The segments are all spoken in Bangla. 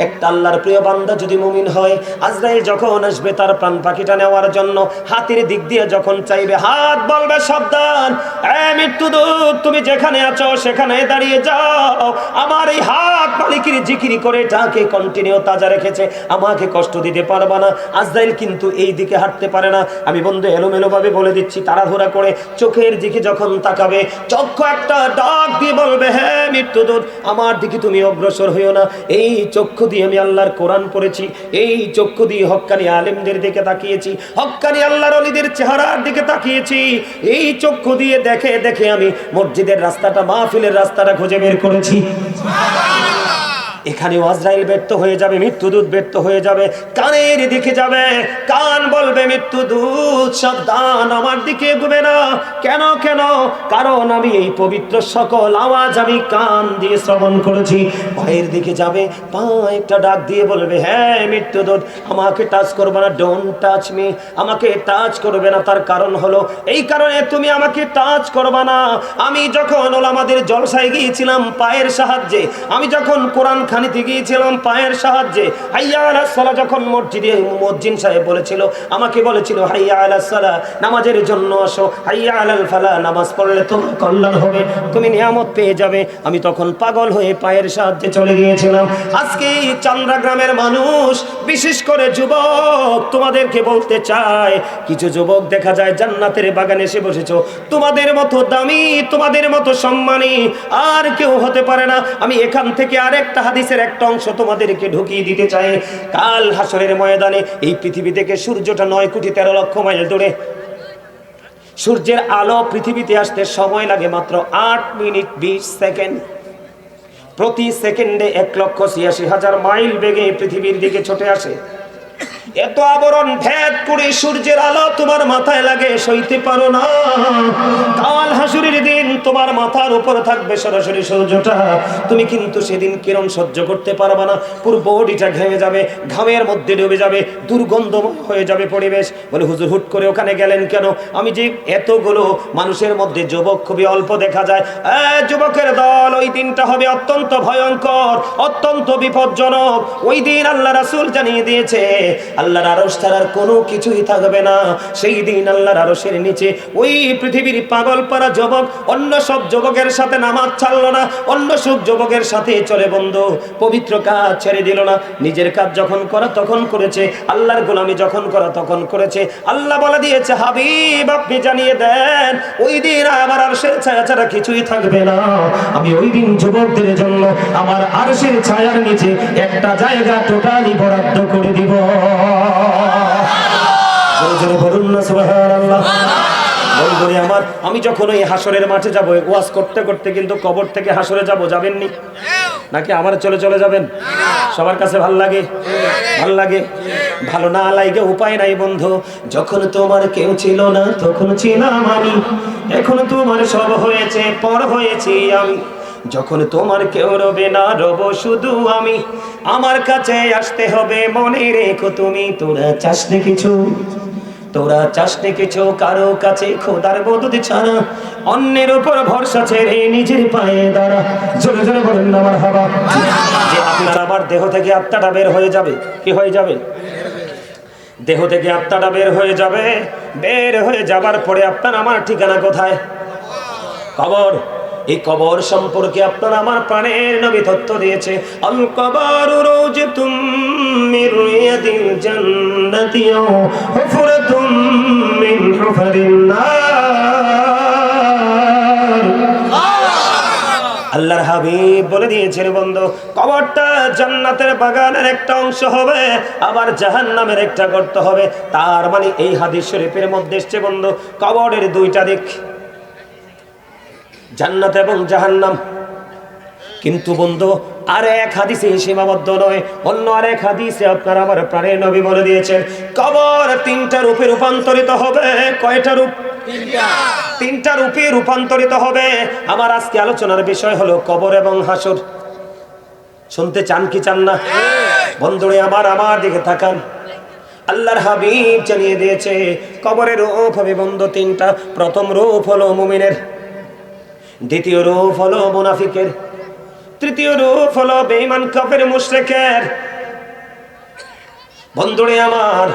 একটা আল্লাহর প্রিয় বান্দা যদি মুমিন হয়, আজরাইল যখন আসবে তার প্রাণ পাখিটা নেওয়ার জন্য হাতের দিক দিয়ে যখন চাইবে, হাত বলবে সাবধান, মৃত্যুদূত তুমি যেখানে আছো সেখানে দাঁড়িয়ে যাও। আমার এই হাত মালিকের জিকিরি করে এটাকে কন্টিনিউ তাজা রেখেছে, আমাকে কষ্ট দিতে পারবা না। আজরাইল কিন্তু এই দিকে হাঁটতে পারে না। আমি বন্ধু এলোমেলো ভাবে বলে দিচ্ছি, তাড়াহুড়া করে চোখের দিকে যখন তাকাবে, চক্ষু একটা ডাক দিয়ে বলবে, হে মৃত্যুদূত আমার দিকে তুমি অগ্রসর হইও না। এই চক্ষু দিয়ে আমি আল্লাহর কোরআন পড়েছি, এই চক্ষু দিয়ে হক্কানি আলেমদের দিকে তাকিয়েছি, হক্কানি আল্লাহর ওলিদের চেহারার দিকে তাকিয়েছি, এই চক্ষু দিয়ে দেখে দেখে আমি মসজিদের রাস্তাটা, মাহফিলের রাস্তাটা খুঁজে বের করেছি। এখানে আজরাইল ব্যর্থ হয়ে যাবে, মৃত্যুদূত ব্যর্থ হয়ে যাবে, কানের দিকে যাবে, কান বলবে মৃত্যুদূত সাবধান আমার দিকে এগোবে না। কেন কেন? কারণ আমি এই পবিত্র সকল আওয়াজ আমি কান দিয়ে শ্রবণ করেছি। পায়ের দিকে যাবে, পা একটা ডাক দিয়ে বলবে, হ্যাঁ মৃত্যুদূত আমাকে টাচ করবে না, ডোন্ট টাচ মি, আমাকে টাচ করবে না। তার কারণ হলো এই কারণে তুমি আমাকে টাচ করবে না। আমি যখন ওলামাদের জলসায় গিয়েছিলাম পায়ের সাহায্যে, আমি যখন কোরআন খানিতে গিয়েছিলাম পায়ের সাহায্যে, হাইয়া আলাস সালাহ যখন মসজিদে মুয়াজ্জিন সাহেব বলেছিল, আমাকে বলেছিল হাইয়া আলাস সালাহ নামাজের জন্য আসো, হাইয়া আলাল ফালাহ নামাজ পড়লে তোমার কল্যাণ হবে, তুমি নিয়ামত পেয়ে যাবে, আমি তখন পাগল হয়ে পায়ের সাহায্যে চলে গিয়েছিলাম। আজকে চান্দ্রা গ্রামের মানুষ, বিশেষ করে যুবক, তোমাদেরকে বলতে চাই, কিছু যুবক দেখা যায় জান্নাতের বাগানে এসে বসেছো। তোমাদের মতো দামি, তোমাদের মতো সম্মানী আর কেউ হতে পারে না। আমি এখান থেকে আরেকটা হাদিসের একটা অংশ তোমাদেরকে ঢুকিয়ে দিতে চাই। কাল হাসরের ময়দানে এই পৃথিবী থেকে সূর্যটা 9,13,00,000 মাইল দূরে। সূর্যের আলো পৃথিবীতে আসতে সময় লাগে মাত্র 8 মিনিট 20 সেকেন্ড। প্রতি সেকেন্ডে 1,86,000 মাইল বেগে পৃথিবীর দিকে ছুটে আসে। এত আবরণ ভেদ করে সূর্যের আলো তোমার মাথায় লাগে, সইতে পারো না। কাল হাসুরের দিন তোমার মাথার উপর থাকবে সরাসরি সূর্যটা, তুমি কিন্তু সেদিন কিরণ সহ্য করতে পারবে না। পুরো বডিটা ঘেমে যাবে, ঘামের মধ্যে ডুবে যাবে, দুর্গন্ধ হয়ে যাবে পরিবেশ। বলে হুজুর হুট করে ওখানে গেলেন কেন? আমি যে এতগুলো মানুষের মধ্যে যুবক খুবই অল্প দেখা যায়, যুবকের দল, ওই দিনটা হবে অত্যন্ত ভয়ঙ্কর, অত্যন্ত বিপজ্জনক। ওই দিন আল্লাহ রাসূল জানিয়ে দিয়েছে আল্লাহর আরশ ছাড়ার কোনো কিছুই থাকবে না। সেই দিন আল্লাহর আরশের নিচে ওই পৃথিবীর পাগল পারা যুবক অন্য সব যুবকের সাথে নামাজ ছাড়লো না, অন্য সব যুবকের সাথে চলে বন্ধু পবিত্র কাজ ছেড়ে দিল না। নিজের কাজ যখন করা তখন করেছে, আল্লাহর গোলামি যখন করা তখন করেছে। আল্লাহ বলে দিয়েছে, হাবিব আপনি জানিয়ে দেন ওই দিন আমার আরশের ছায়া ছাড়া কিছুই থাকবে না। আমি ওই দিন যুবকদের জন্য আমার আরশের ছায়ার নিচে একটা জায়গা টোটালি বরাদ্দ করে দিব। বলুন না সুবহানাল্লাহ। বন্ধুরে আমার, আমি যখন ওই হাসরের মাঠে যাব, ওয়াজ করতে করতে কিন্তু কবর থেকে হাসরে যাব, যাবেননি নাকি? আমার চলে চলে যাবেন? সবার কাছে ভাল লাগে? ভাল লাগে? ভালো না লাগে উপায় নাই বন্ধু। যখন তোমার কেউ ছিল না তখন ছিলাম আমি, এখন তোমার সব হয়েছে, পর হয়েছি আমি। যখন তোমার কেউ রবে না, রব শুধু আমি। আমার কাছে আসতে হবে, মনে রেখো তুমি। তোরা চাসনি কিছু, তোরা চাসনি কিছু কারো কাছে খোদার মদদ ছাড়া, অন্যের উপর ভরসা ছেড়ে নিজের পায়ে দাঁড়া। জোরে জোরে বলেন না মারহাবা। যে আপনার আমার দেহ থেকে আত্মাটা বের হয়ে যাবে। কি হয়ে যাবে? দেহ থেকে আত্মাটা বের হয়ে যাবে। বের হয়ে যাবার পরে আপনার আমার ঠিকানা কোথায়? কবর। এই কবর সম্পর্কে আপনার আমার প্রাণের নবী তথ্য দিয়েছে, আল কবরু রাওজাতুম মির রিয়াদিল জান্নাতি ওয়া হুফরাতুম মিন হুফারিন নার। আল্লাহর হাবিব বলে দিয়েছেন বন্ধু, কবরটা জান্নাতের বাগানের একটা অংশ হবে, আবার জাহান্নামের একটা গর্ত হবে। তার মানে এই হাদিস শরীফের মধ্যে এসেছে বন্ধু, কবরের দুইটা দিক, জান্নাত এবং জাহান্নাম। কিন্তু বন্ধু আর এক হাদিসে সীমাবদ্ধ নয়, অন্য আর এক হাদিসে আপনার আমার প্রাণের নবী বলে দিয়েছেন, কবর তিনটা রূপে রূপান্তরিত হবে। কয়টা রূপ? তিনটা রূপে রূপান্তরিত হবে। আমার আজকে আলোচনার বিষয় হলো কবর এবং হাসর। শুনতে চান কি চান না? বন্ধুরে আমার দিকে তাকান। আল্লাহর হাবিব জানিয়ে দিয়েছে কবরের রূপ হবে বন্ধু তিনটা। প্রথম রূপ হলো মুমিনের, দ্বিতীয় রূপ হলো মুনাফিকের, তৃতীয় রূপ হলো বেঈমান কাফের মুশরিকের। বন্ধুরে আমার,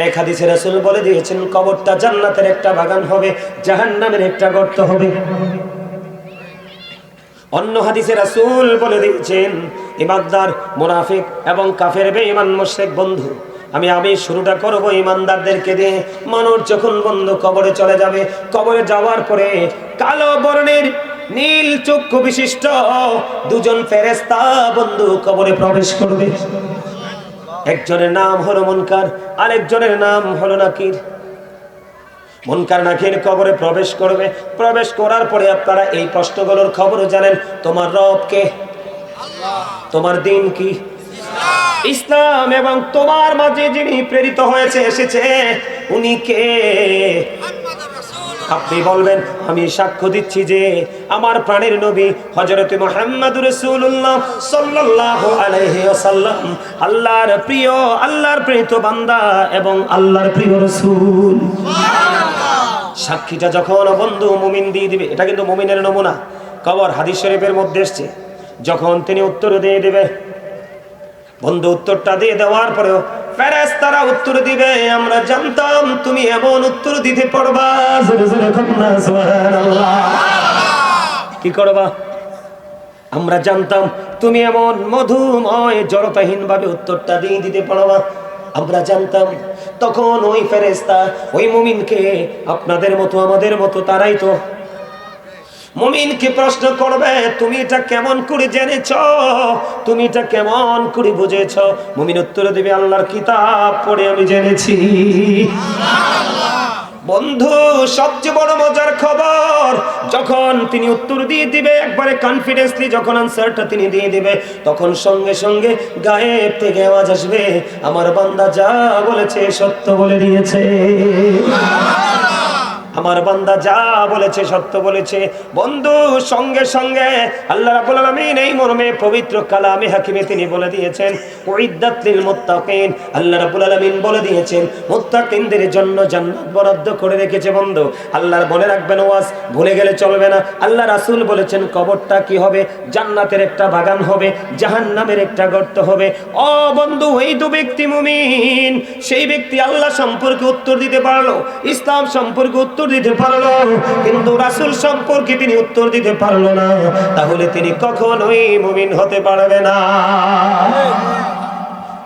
এক হাদিসে রাসূল বলে দিয়েছেন কবরটা জান্নাতের একটা বাগান হবে, জাহান্নামের একটা গর্ত হবে। অন্য হাদিসে রাসূল বলে দিয়েছেন ইমানদার, মুনাফিক এবং কাফের বেঈমান মুশরিক বন্ধু, আমি শুরুটা করব ইমানদারদেরকে দিয়ে। মানুষ যখন বন্ধু কবরে চলে যাবে, কবরে যাওয়ার পরে কালো বর্ণের নীল চক্ষু বিশিষ্ট দুজন ফেরেশতা বন্ধু কবরে প্রবেশ করবে। একজনের নাম হলো মুনকার, আরেকজনের নাম হলো নাকির। মুনকার নাকির কবরে প্রবেশ করবে। প্রবেশ করার পরে আপনারা এই প্রশ্নগুলোর খবর জানেন, তোমার রব কে, তোমার দিন কি, ইসলাম, এবং তোমার মাঝে যিনি প্রেরিত হয়েছে এসেছে উনি কে? আপনি বলবেন আমি সাক্ষ্য দিচ্ছি যে আমার প্রাণের নবী হযরত মুহাম্মদুর রাসূলুল্লাহ সাল্লাল্লাহু আলাইহি ওয়াসাল্লাম আল্লাহর প্রিয়, আল্লাহর প্রেরিত বান্দা এবং আল্লাহর প্রিয় রাসূল। সাক্ষীটা যখন বন্ধু মুমিন দিয়ে দিবে, এটা কিন্তু মুমিনের নমুনা, কবর হাদিস শরীফের মধ্যে এসেছে। যখন তিনি উত্তর দিয়ে দিবে, বন্ধু উত্তরটা দিয়ে দেওয়ার পরেও ফেরেশতারা উত্তর দিবে আমরা জানতাম তুমি এমন উত্তর দিতে পারবা, সুবহানাল্লাহ। কি করবা? আমরা জানতাম তুমি এমন মধুময় জড়তাহীন ভাবে উত্তরটা দিয়ে দিতে পারবা, আমরা জানতাম। তখন ওই ফেরেশতা ওই মুমিনকে, আপনাদের মতো আমাদের মতো তারাই তো, মুমিনকে প্রশ্ন করবে তুমি এটা কেমন করে জেনেছ, তুমি এটা কেমন করে বুঝেছ? মুমিন উত্তর দিবে আল্লাহর কিতাব পড়ে আমি জেনেছি। বন্ধু সবচেয়ে বড় মজার খবর, যখন তিনি উত্তর দিয়ে দিবে একবারে কনফিডেন্সলি, যখন আনসারটা তিনি দিয়ে দিবে, তখন সঙ্গে সঙ্গে গায়েব থেকে আওয়াজ আসবে আমার বান্দা যা বলেছে সত্য বলে দিয়েছে, আমার বান্দা যা বলেছে সত্য বলেছে। বন্ধু সঙ্গে সঙ্গে আল্লাহ রাব্বুল আলামিন এই মর্মে পবিত্র কালামে হাকিমে তিনি বলে দিয়েছেন উইদ্দাত লিল মুত্তাকিন। আল্লাহ রাব্বুল আলামিন বলে দিয়েছেন মুত্তাকিনদের জন্য জান্নাত বরাদ্দ করে রেখেছে। বন্ধু আল্লাহর মনে রাখবেন, ওয়াজ ভুলে গেলে চলবে না। আল্লাহ রাসূল বলেছেন কবরটা কি হবে? জান্নাতের একটা বাগান হবে, জাহান্নামের একটা গর্ত হবে। ও বন্ধু, এই দু ব্যক্তি মুমিন, সেই ব্যক্তি আল্লাহ সম্পর্কে উত্তর দিতে পারলো, ইসলাম সম্পর্কে উত্তর দিতে পারলো, কিন্তু রাসূল সম্পর্কে তিনি উত্তর দিতে পারলো না, তাহলে তিনি কখনোই মুমিন হতে পারবে না।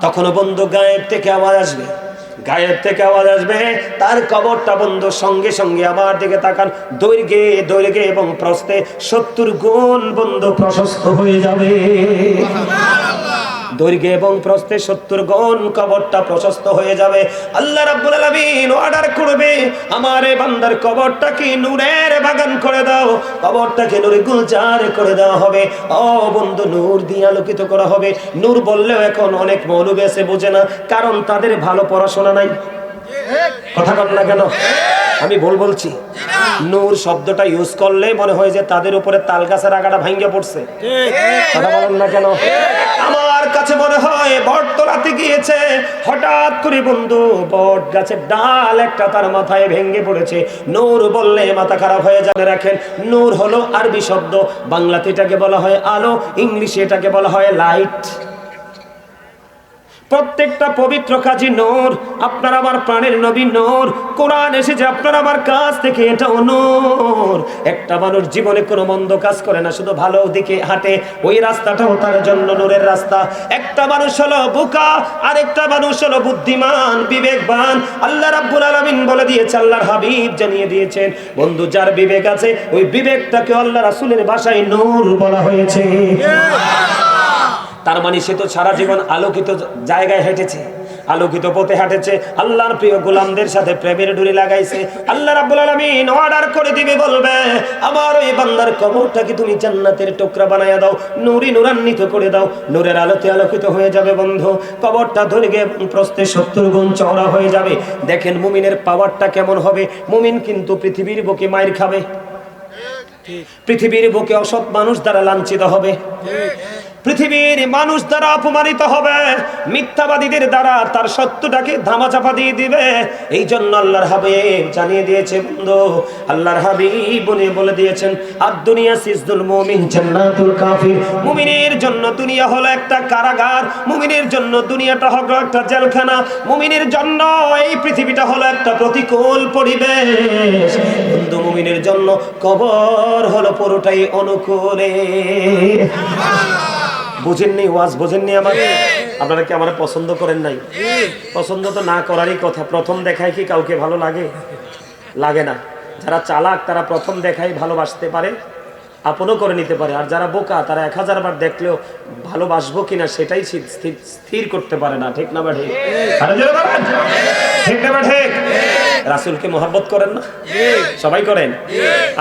তখন বন্ধু গায়েব থেকে আওয়াজ আসবে, গায়েব থেকে আওয়াজ আসবে, তার কবরটা বন্ধু সঙ্গে সঙ্গে আমার দিকে তাকান, দৈর্ঘ্যে দৈর্ঘ্যে এবং প্রস্থে 70 গুণ বন্ধু প্রশস্ত হয়ে যাবে। দৈর্ঘ্যে এবং প্রস্থে 70 গুণ কবরটা প্রশস্ত হয়ে যাবে। আল্লাহ রাব্বুল আলামিন অর্ডার করবে আমার এই বান্দার কবরটাকে নূরের বাগান করে দাও, কবরটাকে নূরে গুলজার করে দেওয়া হবে। ও বন্ধু, নূর দিয়ে আলোকিত করা হবে। নূর বললেও এখন অনেক মৌলবী আছে বোঝে না, কারণ তাদের ভালো পড়াশোনা নাই। কথা বল না কেন? আমি ভুল বলছি? নূর শব্দটা ইউজ করলে মনে হয় যে তাদের উপরে তাল গাছের আগাটা ভাঙ্গে পড়ছে। কথা বলেন না কেন? আমার কাছে মনে হয় বটতলাতে গিয়েছে, হঠাৎ করে বন্ধু বট গাছের ডাল একটা তার মাথায় ভেঙে পড়েছে। নূর বললে মাথা খারাপ হয়ে যাবে। রাখেন, নূর হলো আরবি শব্দ, বাংলাতে এটাকে বলা হয় আলো, ইংলিশে এটাকে বলা হয় লাইট। প্রত্যেকটা পবিত্র কাজই নূর। আপনার আমার প্রাণের নবী নূর, কোরআন এসেছে আপনার আমার কাছ থেকে, এটাও নূর। একটা মানুষ জীবনে কোনো মন্দ কাজ করে না, শুধু ভালো দিকে হাঁটে, ওই রাস্তাটাও তার জন্য নূরের রাস্তা। একটা মানুষ হলো বোকা, আর একটা মানুষ হলো বুদ্ধিমান, বিবেকবান। আল্লাহ রাব্বুল আলামিন বলে দিয়েছে, আল্লাহর হাবিব জানিয়ে দিয়েছেন, বন্ধু যার বিবেক আছে ওই বিবেকটাকে আল্লাহ রাসূলের ভাষায় নূর বলা হয়েছে। তার মানে সে তো সারা জীবন আলোকিত জায়গায় হেঁটেছে, আলোকিত পথে হাঁটেছে, আল্লাহর প্রিয় গোলামদের সাথে প্রেমের ডুরি লাগাইছে। আল্লাহ রাব্বুল আলামিন অর্ডার করে দিবে, বলবে আমার ওই বান্দার কবরটাকে তুমি জান্নাতের টুকরা বানায়া দাও, নূরি নূরান্বিত করে দাও, নূরের আলোতে আলোকিত হয়ে যাবে। বন্ধু কবরটা দৈর্ঘ্যে এবং প্রস্থে 70 গুণ চওড়া হয়ে যাবে। দেখেন মুমিনের পাওয়ারটা কেমন হবে। মুমিন কিন্তু পৃথিবীর বুকে মাইর খাবে, পৃথিবীর বুকে অসৎ মানুষ দ্বারা লাঞ্ছিত হবে, পৃথিবীর মানুষ দ্বারা অপমানিত হবে, মিথ্যাবাদীদের দ্বারা তার সত্যটাকে ধামাচাপা দিয়ে দিবে। এই জন্য আল্লাহর হাবিব জানিয়ে দিয়েছে বন্ধু, আল্লাহর হাবিব বলে দিয়েছেন, আর দুনিয়া সিজদুল মুমিন জান্নাতুল কাফির। মুমিনের জন্য দুনিয়া হলো একটা কারাগার, মুমিনের জন্য দুনিয়াটা হলো একটা জেলখানা, মুমিনের জন্য এই পৃথিবীটা হলো একটা প্রতিকূল পরিবেশ। বন্ধু, মুমিনের জন্য কবর হলো পুরোটাই অনুকূলে। বুঝেননি ওয়াজ? বুঝেননি আমাকে? আপনারা কি আমার পছন্দ করেন নাই? পছন্দ তো না করারই কথা। প্রথম দেখায় কি কাউকে ভালো লাগে? লাগে না। যারা চালাক তারা প্রথম দেখাই ভালোবাসতে পারে, আপনও করে নিতে পারে। আর যারা বোকা তারা 1000 বার দেখলেও ভালোবাসবো কিনা সেটাই স্থির করতে পারে না। ঠিক না ঠিক? ঠিক না ঠিক? রাসূলকে মহব্বত করেন না? সবাই করেন।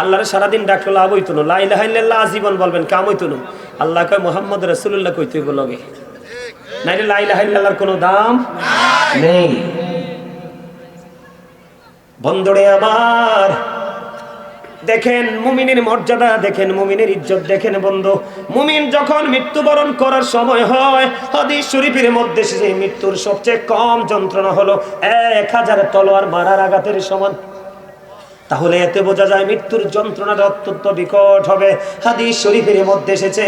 আল্লাহরে সারাদিন ডাকলে লাভ হইতো না, লা ইলাহা ইল্লাল্লাহ আজীবন বলবেন, কাম হইতো না। আল্লাহ কয় মুহাম্মদ রাসূলুল্লাহ কইতে হইব লগে, নাইলে লা ইলাহা ইল্লাল্লাহর কোনো দাম নেই। বন্ধুরে আমার, দেখেন মুমিনের মর্যাদা, দেখেন মুমিনের ইজ্জত দেখেন বন্ধু। মুমিন যখন মৃত্যুবরণ করার সময় হয়, হাদিস শরীফের মধ্যে সেই মৃত্যুর সবচেয়ে কম যন্ত্রণা হলো 1000 তলোয়ার মারার আঘাতের সমান। তাহলে এতে বোঝা যায় মৃত্যুর যন্ত্রণাটা অত্যন্ত বিকট হবে। হাদিস শরীফের মধ্যে এসেছে,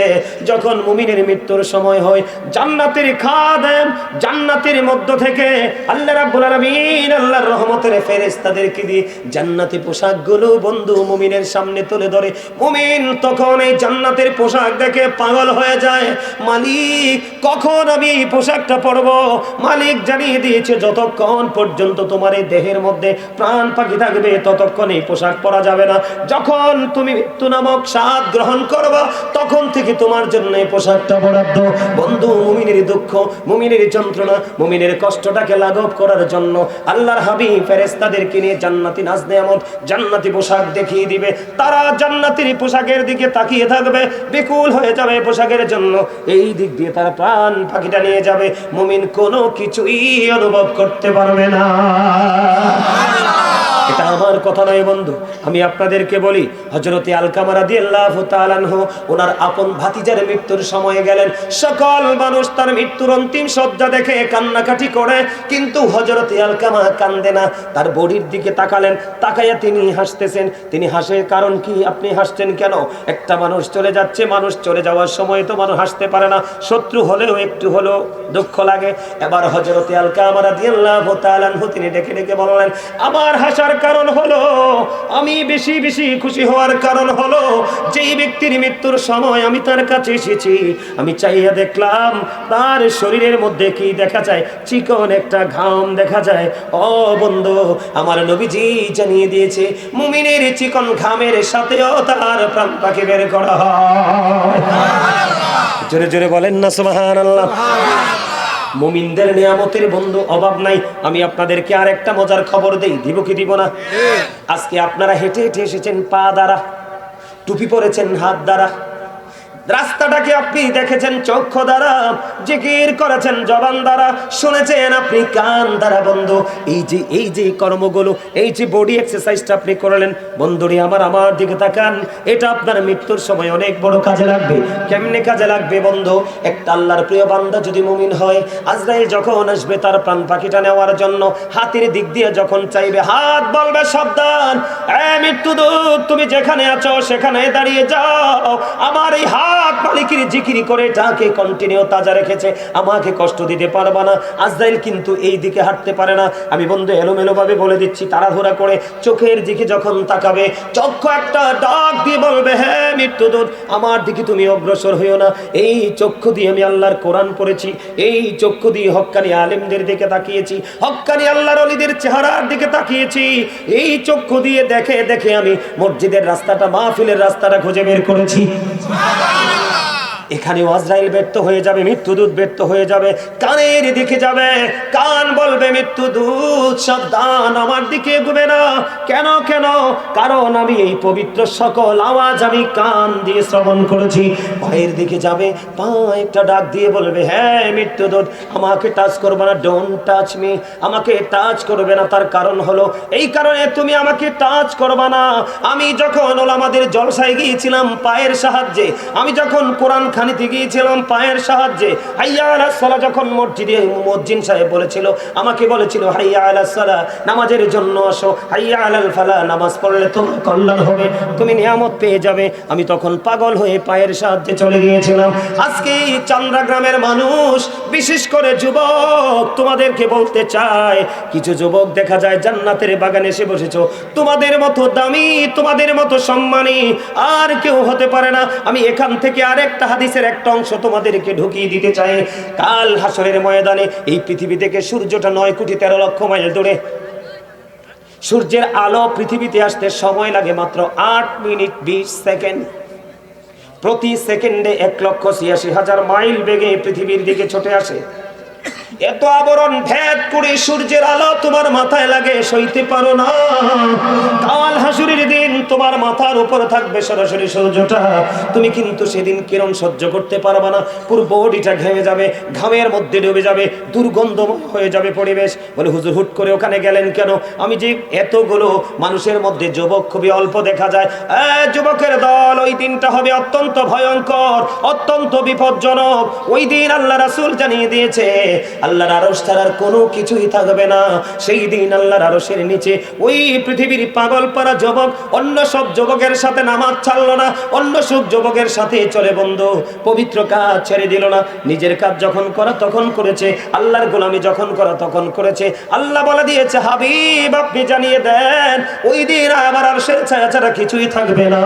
যখন মুমিনের মৃত্যুর সময় হয়, জান্নাতের খাদেম জান্নাতের মধ্য থেকে আল্লাহ রাব্বুল আলামিন আল্লাহর রহমতের ফেরেশতাদেরকে দিয়ে জান্নাতি পোশাকগুলো বন্ধু মুমিনের সামনে তুলে ধরে। মুমিন তখন এই জান্নাতের পোশাক দেখে পাগল হয়ে যায়। মালিক, কখন আমি এই পোশাকটা পরব? মালিক জানিয়ে দিয়েছে, যতক্ষণ পর্যন্ত তোমার এই দেহের মধ্যে প্রাণ পাখি থাকবে ততক্ষণ এই পোশাক পরা যাবে না। যখন তুমি মৃত্যু নামক স্বাদ গ্রহণ করবা তখন থেকে তোমার জন্য এই পোশাকটা বরাদ্দ। বন্ধু, মুমিনের দুঃখ, মুমিনের যন্ত্রণা, মুমিনের কষ্টটাকে লাঘব করার জন্য আল্লাহর হাবিব ফেরেশতাদেরকে নিয়ে জান্নাতি নাজ নেয়ামত, জান্নাতি পোশাক দেখিয়ে দিবে। তারা জান্নাতের পোশাকের দিকে তাকিয়ে থাকবে, বিকুল হয়ে যাবে পোশাকের জন্য। এই দিক দিয়ে তারা প্রাণ পাখিটা নিয়ে যাবে। মুমিন কোনো কিছুই অনুভব করতে পারবে না। এটা আমার কথা নয় বন্ধু, আমি আপনাদেরকে বলি, হযরতে আলকামা রাদিয়াল্লাহু তাআলা আনহু ওনার আপন ভাতিজার মৃত্যুর সময়ে গেলেন। সকল মানুষ তার মৃত্যুর অন্তিম শয্যা দেখে কান্নাকাটি করে, কিন্তু হযরতে আলকামা কান্দে না। তার বডির দিকে তাকালেন, তাকাইয়া তিনি হাসতেছেন। তিনি হাসের কারণ কি? আপনি হাসছেন কেন? একটা মানুষ চলে যাচ্ছে, মানুষ চলে যাওয়ার সময় তো মানুষ হাসতে পারে না, শত্রু হলেও একটু হলেও দুঃখ লাগে। এবার হযরতে আলকামা রাদিয়াল্লাহু তাআলা আনহু তিনি ডেকে ডেকে বললেন, আমার হাসার কারণ হলো, আমি বেশি বেশি খুশি হওয়ার কারণ হলো, যেই ব্যক্তির মৃত্যুর সময় আমি তার কাছে এসেছি, আমি চাইয়া দেখলাম তার শরীরের মধ্যে কি দেখা যায়? চিকন একটা ঘাম দেখা যায়। ও বন্ধু, আমার নবীজি জানিয়ে দিয়েছে, মুমিনের চিকন ঘামের সাথেও তার প্রাণ পাখি বের করা হয়। জোরে জোরে বলেন না সুবহানাল্লাহ। মুমিনদের নিয়ামতের বন্ধু অভাব নাই। আমি আপনাদেরকে আর একটা মজার খবর দেই, দিব কি দিব না? আজকে আপনারা হেঁটে হেঁটে এসেছেন পা দ্বারা, টুপি পরেছেন হাত দ্বারা, রাস্তাটাকে আপনি দেখেছেন চক্ষু দ্বারা, জিকির করেছেন জবান দ্বারা, শুনেছেন আপনি কান দ্বারা। বন্ধু, এই যে কর্মগুলো, এই যে বডি এক্সারসাইজটা আপনি করলেন, বন্ধুরে আমার দিকে তাকান, এটা আপনার মৃত্যুর সময় অনেক বড় কাজে লাগবে। কেমনে কাজে লাগবে বন্ধু? একটা আল্লাহর প্রিয় বান্দা যদি মুমিন হয়, আজরাইল যখন আসবে তার প্রাণ পাখিটা নেওয়ার জন্য, হাতের দিক দিয়ে যখন চাইবে, হাত বলবে সাবধান, মৃত্যুদূত তুমি যেখানে আছো সেখানে দাঁড়িয়ে যাও। আমার এই হাত মালিকের জিকির করে এটাকে কন্টিনিউ তাজা রেখেছে, আমাকে কষ্ট দিতে পারবা না। আজরাইল কিন্তু এই দিকে হাঁটতে পারে না। আমি বন্ধু এলোমেলো ভাবে বলে দিচ্ছি, তাড়াহুড়া করে চোখের দিকে যখন তাকাবে, চক্ষু একটা ডাক দিয়ে বলবে, হ্যাঁ মৃত্যুদূত, আমার দিকে তুমি অগ্রসর হইও না। এই চক্ষু দিয়ে আমি আল্লাহর কোরআন পড়েছি, এই চক্ষু দিয়ে হক্কানি আলেমদের দিকে তাকিয়েছি, হক্কানি আল্লাহর ওলিদের চেহারার দিকে তাকিয়েছি, এই চক্ষু দিয়ে দেখে দেখে আমি মসজিদের রাস্তাটা, মাহফিলের রাস্তাটা খুঁজে বের করেছি। এখানে আজরাইল ব্যর্থ হয়ে যাবে, মৃত্যুদূত ব্যর্থ হয়ে যাবে, কানের দিকে যাবে, কান বলবে মৃত্যুদূত সাবধান, আমার দিকে এগোবে না। কেন কেন? কারণ আমি এই পবিত্র সকল আওয়াজ আমি কান দিয়ে শ্রবণ করেছি। পায়ের দিকে যাবে, পা একটা ডাক দিয়ে বলবে, হ্যাঁ মৃত্যুদূত, আমাকে টাচ করবে না, ডোন্ট টাচ মি, আমাকে টাচ করবে না। তার কারণ হলো, এই কারণে তুমি আমাকে টাচ করবে না। আমি যখন ওলামাদের জলসায় গিয়েছিলাম পায়ের সাহায্যে, আমি যখন কোরআন শিক্ষা নিতে গিয়েছিলাম পায়ের সাহায্যে। হাইয়া আলাস সালাহ যখন মসজিদে মুয়াজ্জিন সাহেব বলেছিল, আমাকে বলেছিল হাইয়া আলাস সালাহ, নামাজের জন্য আসো, হাইয়া আলাল ফালাহ, নামাজ পড়লে তোমার কল্যাণ হবে, তুমি নিয়ামত পেয়ে যাবে, আমি তখন পাগল হয়ে পায়ের সাহায্যে চলে গিয়েছিলাম। আজকে এই চান্দ্রা গ্রামের মানুষ, বিশেষ করে যুবক, তোমাদেরকে বলতে চাই, কিছু যুবক দেখা যায় জান্নাতের বাগানে এসে বসেছো। তোমাদের মতো দামি, তোমাদের মতো সম্মানী আর কেউ হতে পারে না। আমি এখান থেকে আরেকটা হাদিসের একটা অংশ তোমাদেরকে ঢুকিয়ে দিতে চাই। কাল হাসরের ময়দানে এই পৃথিবী থেকে সূর্যটা 9,13,00,000 মাইল দূরে। সূর্যের আলো পৃথিবীতে আসতে সময় লাগে মাত্র 8 মিনিট 20 সেকেন্ড। প্রতি সেকেন্ডে 1,86,000 মাইল বেগে পৃথিবীর দিকে ছুটে আসে। এত আবরণ ভেদ করে সূর্যের আলো তোমার মাথায় লাগে, সইতে পারো না। কাল হাসুরের দিন তোমার মাথার উপর থাকবে সরাসরি সূর্যটা, তুমি কিন্তু সেদিন কিরণ সহ্য করতে পারবে না। পুরো বডিটা ঘেমে যাবে, ঘামের মধ্যে ডুবে যাবে, দুর্গন্ধ হয়ে যাবে পরিবেশ। বলে হুজুর হুট করে ওখানে গেলেন কেন? আমি যে এতগুলো মানুষের মধ্যে যুবক খুবই অল্প দেখা যায়, যুবকের দল, ওই দিনটা হবে অত্যন্ত ভয়ঙ্কর, অত্যন্ত বিপজ্জনক। ওই দিন আল্লাহ রাসূল জানিয়ে দিয়েছে আল্লাহর আরশ ছাড়ার কোনো কিছুই থাকবে না। সেই দিন আল্লাহর আরশের নিচে ওই পৃথিবীর পাগল পারা যুবক অন্য সব যুবকের সাথে নামাজ ছাড়লো না, অন্য সব যুবকের সাথে চলে বন্ধু পবিত্র কাজ ছেড়ে দিল না। নিজের কাজ যখন করা তখন করেছে, আল্লাহর গোলামি যখন করা তখন করেছে। আল্লাহ বলে দিয়েছে, হাবিব আপনি জানিয়ে দেন ওই দিন আমার আরশের ছায়া ছাড়া কিছুই থাকবে না।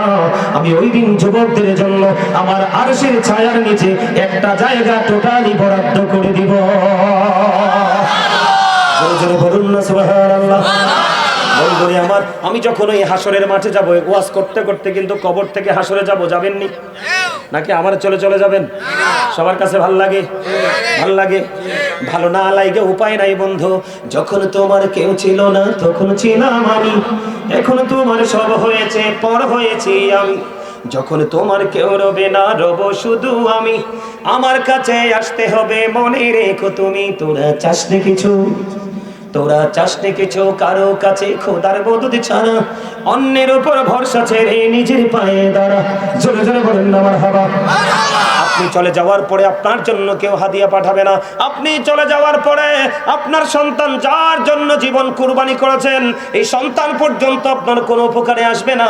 আমি ওই দিন যুবকদের জন্য আমার আরশের ছায়ার নিচে একটা জায়গা টোটালি বরাদ্দ করে দিব। বলুন না সুবহানাল্লাহ। বন্ধুরে আমার, আমি যখন ওই হাসরের মাঠে যাব, ওয়াজ করতে করতে কিন্তু কবর থেকে হাসরে যাব, যাবেননি নাকি আমার চলে চলে যাবেন? সবার কাছে ভাল লাগে? ভাল লাগে? ভালো না লাগে উপায় নাই বন্ধু। যখন তোমার কেউ ছিল না তখন ছিলাম আমি, এখন তোমার সব হয়েছে, পর হয়েছি আমি। যখন তোমার কেউ রবে না, রব শুধু আমি। আমার কাছে আসতে হবে, মনে রেখো তুমি। তোরা চাসনি কিছু, তোরা চাসনি কিছু কারো কাছে খোদার বদুদ ছাড়া, অন্যের উপর ভরসা ছেড়ে নিজের পায়ে দাঁড়া। জোরে জোরে বলেন না মারহাবা। আপনি চলে যাওয়ার পরে আপনার জন্য কেউ হাদিয়া পাঠাবে না। আপনি চলে যাওয়ার পরে আপনার সন্তান যার জন্য জীবন কুরবানি করেছেন, এই সন্তান পর্যন্ত আপনার কোনো উপকারে আসবে না।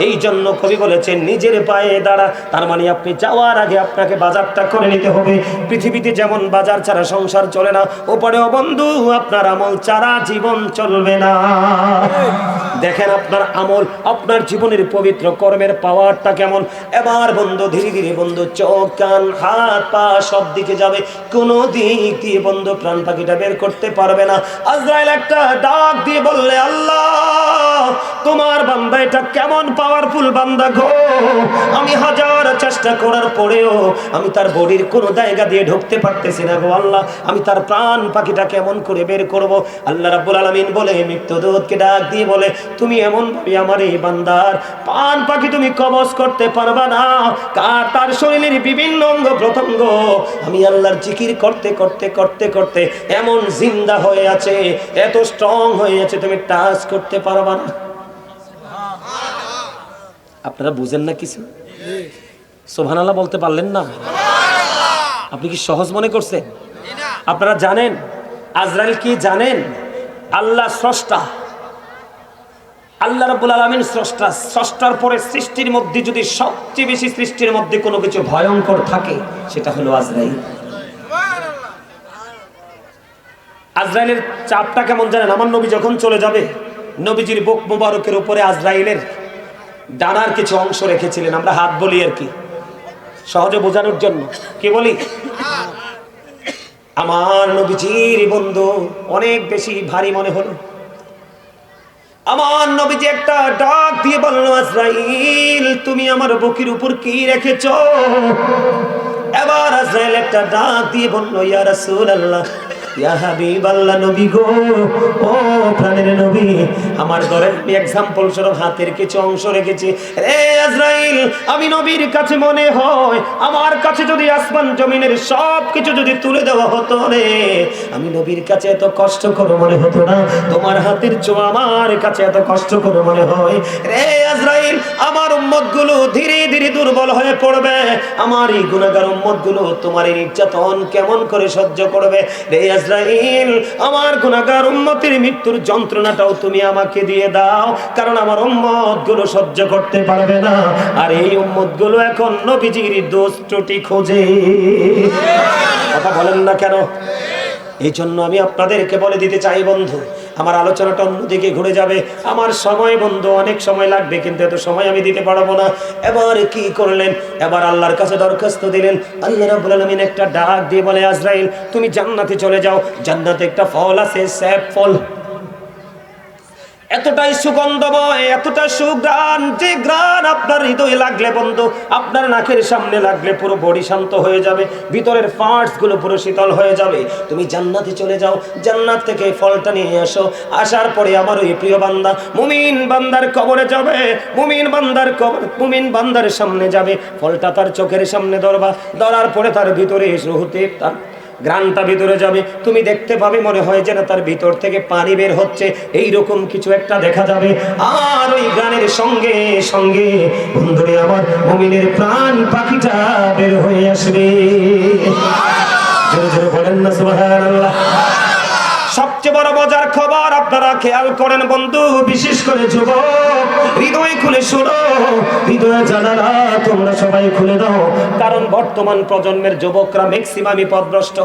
এই জন্য কবি বলেছেন নিজের পায়ে দাঁড়া। তার মানে আপনি যাওয়ার আগে আপনাকে বাজারটা করে নিতে হবে। পৃথিবীতে যেমন বাজার ছাড়া সংসার চলে না, ওপরেও বন্ধু আপনার আমল ছাড়া জীবন চলবে না। দেখেন আপনার আমল, আপনার জীবনের পবিত্র কর্মের পাওয়ারটা কেমন। এবার বন্ধু ধীরে ধীরে বন্ধু চোখ, কান, হাত, পা সব দিকে যাবে, কোন দিক দিয়ে বন্ধু প্রাণ পাখিটা বের করতে পারবে না। আজরাইল একটা ডাক দিয়ে বললে, আল্লাহ তোমার বান্দা এটা কেমন পাওয়ারফুল বান্দা গো, আমি হাজার চেষ্টা করার পরেও আমি তার বডির কোন জায়গা দিয়ে ঢুকতে পারতেছি না গো আল্লাহ, আমি তার প্রাণ পাখিটা কেমন করে বের করব। আল্লাহ রাব্বুল আলামিন বলে মৃত্যুদূতকে ডাক দিয়ে বলে, তুমি এমন ভাবে আমার এই বান্দার প্রাণ পাখি তুমি কবজ করতে পারবা না, কার তার শরীরের বিভিন্ন অঙ্গ প্রত্যঙ্গ আমি আল্লাহর জিকির করতে করতে করতে করতে এমন জিন্দা হয়ে আছে, এত স্ট্রং হয়ে আছে, তুমি টাচ করতে পারবা না। আপনারা বুঝেন না কিছু? সুবহানাল্লাহ বলতে পারলেন না? আপনি কি সহজ মনে করছেন? আপনারা জানেন আজরাইল কি জানেন? আল্লাহ স্রষ্টা, আল্লাহ রাব্বুল আলামিন স্রষ্টা। স্রষ্টার পরে সৃষ্টির মধ্যে যদি সবচেয়ে বেশি সৃষ্টির মধ্যে কোনো কিছু ভয়ঙ্কর থাকে সেটা হলো আজরাইল। আজরাইলের চাপটা কেমন জানেন? আমার নবী যখন চলে যাবে, নবীজির বুক মুবারকের উপরে আজরাইলের ডানার কিছু অংশ রেখেছিলেন। আমরা হাত বলি আর কি, সহজে বোঝানোর জন্য। কি বলি? আমার নবীজির বন্ধু অনেক বেশি ভারী মনে হলো। আমার নবীজি একটা ডাক দিয়ে বলল, আজরাইল তুমি আমার বুকের উপর কি রেখেছো? এবার আজরাইল একটা ডাক দিয়ে বলল, ইয়া রাসূলুল্লাহ ইয়া হাবিবাল্লাহ, নবী গো, ও প্রাণের নবী, আমার ধরেন আমি এক্সাম্পল স্বরূপ হাতের কিছু অংশ রেখেছি। রে আজরাইল, আমি নবীর কাছে মনে হয় আমার কাছে যদি আসমান জমিনের সব কিছু যদি তুলে দেওয়া হতো রে, আমি নবীর কাছে এত কষ্ট করে মনে হতো না। তোমার হাতের ছোঁয়া আমার কাছে এত কষ্ট করে মনে হয়। রে আজরাইল, আমার উম্মত গুলো ধীরে ধীরে দুর্বল হয়ে পড়বে। আমার এই গুনাহগার উম্মত গুলো তোমার এই নির্যাতন কেমন করে সহ্য করবে? রে আজরাইল, আমার গুনাহগার উম্মতের মৃত্যুর যন্ত্রণাটাও তুমি আমাকে দিয়ে দাও, কারণ আমার উম্মত গুলো সহ্য করতে পারবে না। আর এই উম্মত গুলো এখন নবীজির দোষ ত্রুটি খোঁজে। কথা বলেন না কেন? এই জন্য আমি আপনাদেরকে বলে দিতে চাই বন্ধু, আমার আলোচনাটা অন্যদিকে ঘুরে যাবে। আমার সময় বন্ধু অনেক সময় লাগবে, কিন্তু এত সময় আমি দিতে পারবো না। এবার কি করলেন? এবার আল্লাহর কাছে দরখাস্ত দিলেন। আল্লাহ রাব্বুল আলামিন একটা ডাক দিয়ে বলে, আজরাইল তুমি জান্নাতে চলে যাও। জান্নাতে একটা ফল আছে, স্যাপ ফল। এতটাই সুগন্ধময়, এতটা সুঘ্রাণ, যে ঘ্রাণ আপনার হৃদয়ে লাগলে বন্ধু, আপনার নাকের সামনে লাগলে পুরো বডি শান্ত হয়ে যাবে, ভিতরের পার্টস গুলো পুরো শীতল হয়ে যাবে। তুমি জান্নাতে চলে যাও, জান্নাত থেকে ফলটা নিয়ে আসো। আসার পরে আমার ওই প্রিয় বান্দা মুমিন বান্দার কবরে যাবে, মুমিন বান্দার সামনে যাবে, ফলটা তার চোখের সামনে ধরবা, ধরার পরে তার ভিতরে রুহতে তার গ্রানটা ভিতরে যাবে। তুমি দেখতে পাবে মনে হয় যেন তার ভিতর থেকে পানি বের হচ্ছে, এইরকম কিছু একটা দেখা যাবে। আর ওই গানের সঙ্গে সঙ্গে বন্ধুরে আমার মুমিনের প্রাণ পাখিটা বের হয়ে আসবে। জোরে জোরে বলেন না সুবহানাল্লাহ। সবচেয়ে বড় মজার খবর আপনারা খেয়াল করেন বন্ধু, বিশেষ করে যুবক, হৃদয় খুলে শোনো, হৃদয় জানালা তোমরা সবাই খুলে দাও, কারণ বর্তমান প্রজন্মের যুবকরা ম্যাক্সিমামই পথভ্রষ্ট।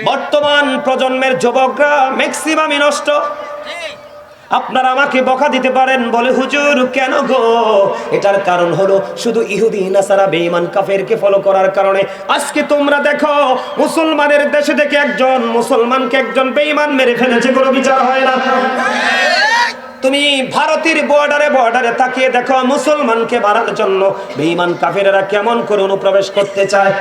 বর্তমান প্রজন্মের যুবকরা ম্যাক্সিমামই নষ্ট। আপনারা আমাকে বকা দিতে পারেন, বলে হুজুর কেন গো? এটার কারণ হলো শুধু ইহুদি নাসারা বেঈমান কাফেরকে ফলো করার কারণে। আজকে তোমরা দেখো, মুসলমানের দেশে থেকে একজন মুসলমানকে একজন বেঈমান মেরে ফেলেছে, কোনো বিচার হয় না। তুমি ভারতের বর্ডারে তাকিয়ে দেখো, মুসলমানকে মারার জন্য বেঈমান কাফেরেরা কেমন করে অনুপ্রবেশ করতে চায়।